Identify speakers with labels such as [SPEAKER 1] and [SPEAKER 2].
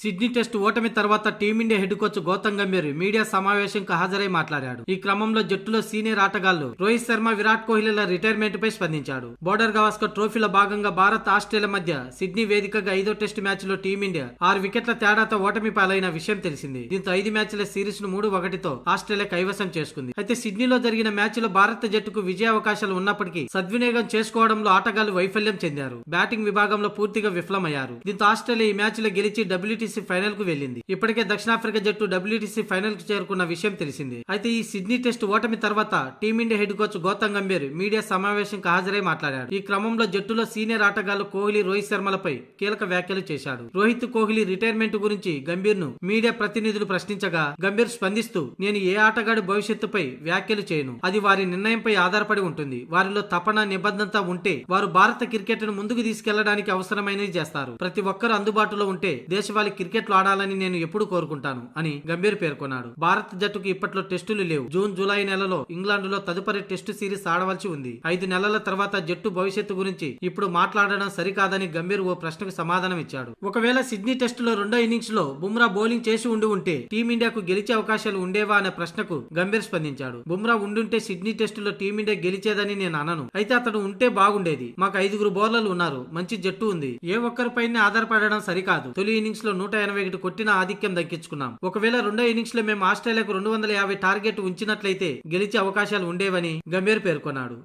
[SPEAKER 1] Sydney test ఓటమి తర్వాత team India head coach Gautam Gambhir media సమావేశంకు హాజరై మాట్లాడాడు. ఈ క్రమంలో జట్టులో సీనియర్ ఆటగాళ్లు రోహిత్ శర్మ, విరాట్ కోహ్లీల రిటైర్మెంట్ పై స్పందించాడు. బోర్డర్ గవాస్కర్ ట్రోఫీలో భాగంగా భారత్, ఆస్ట్రేలియా మధ్య సిడ్నీ వేదికగా 5వ టెస్ట్ మ్యాచ్ లో టీమిండియా 6 వికెట్ల తేడాతో ఓటమి పాలైన విషయం తెలిసింది. దీంతో 5 మ్యాచ్ల సిరీస్ ను 3-1తో ఆస్ట్రేలియా కైవసం చేసుకుంది. అయితే సిడ్నీలో జరిగిన మ్యాచ్ లో భారత జట్టుకు విజయావకాశాలు ఉన్నప్పటికీ సద్వినియోగం చేసుకోవడంలో ఆటగాళ్లు వైఫల్యం చెందారు. బ్యాటింగ్ విభాగంలో పూర్తిగా విఫలమయ్యారు. దీంతో ఆస్ట్రేలియా ఈ మ్యాచ్ లో గెలిచి WTC ఫైనల్ కు వెళ్లింది. ఇప్పటికే దక్షిణాఫ్రికా జట్టు WTC ఫైనల్ కు చేరుకున్న విషయం తెలిసింది. అయితే ఈ సిడ్నీ టెస్ట్ ఓటమి తర్వాత team India head coach Gautam Gambhir media సమావేశంకు హాజరై మాట్లాడాడు. ఈ క్రమంలో జట్టులో సీనియర్ ఆటగాళ్లు కోహ్లీ, రోహిత్ శర్మలపై కీలక వ్యాఖ్యలు చేశాడు. రోహిత్, కోహ్లీ రిటైర్మెంట్ గురించి గంభీర్ ను మీడియా ప్రతినిధులు ప్రశ్నించగా గంభీర్ స్పందిస్తూ, నేను ఏ ఆటగాడి భవిష్యత్తుపై వ్యాఖ్యలు చేయను. అది వారి నిర్ణయంపై ఆధారపడి ఉంటుంది. వారిలో తపన, నిబద్ధత ఉంటే వారు భారత క్రికెట్ ను ముందుకు తీసుకెళ్లడానికి అవసరమైనది చేస్తారు. ప్రతి ఒక్కరూ అందుబాటులో ఉంటే దేశవాళీ క్రికెట్ లో ఆడాలని నేను ఎప్పుడు కోరుకుంటాను అని గంభీర్ పేర్కొన్నాడు. భారత జట్టుకు ఇప్పట్లో టెస్టులు లేవు. జూన్, జూలై నెలలో ఇంగ్లాండ్ లో తదుపరి టెస్టు సిరీస్ ఆడవలసి ఉంది. 5 నెలల తర్వాత జట్టు భవిష్యత్తు గురించి ఇప్పుడు మాట్లాడడం సరికాదని గంభీర్ ఓ ప్రశ్నకు సమాధానం ఇచ్చాడు. ఒకవేళ సిడ్నీ టెస్టులో రెండో ఇన్నింగ్స్ లో బుమ్రా బౌలింగ్ చేసి ఉంటే టీమిండియాకు గెలిచే అవకాశాలు ఉండేవా అనే ప్రశ్నకు గంభీర్ స్పందించాడు. బుమ్రా ఉండుంటే సిడ్నీ టెస్టులో టీమిండియా గెలిచేదని నేను అనను. అయితే అతడు ఉంటే బాగుండేది. మాకు 5 బౌలర్లు ఉన్నారు. మంచి జట్టు ఉంది. ఏ ఒక్కరిపైనే ఆధారపడడం సరికాదు. తొలి ఇన్నింగ్స్ లో 181 కొట్టిన ఆధిక్యం దక్కించుకున్నాం. ఒకవేళ రెండో ఇన్నింగ్స్ లో మేము ఆస్ట్రేలియాకు 250 టార్గెట్ ఉంచినట్లయితే గెలిచే అవకాశాలు ఉండేవని గంభీర్ పేర్కొన్నాడు.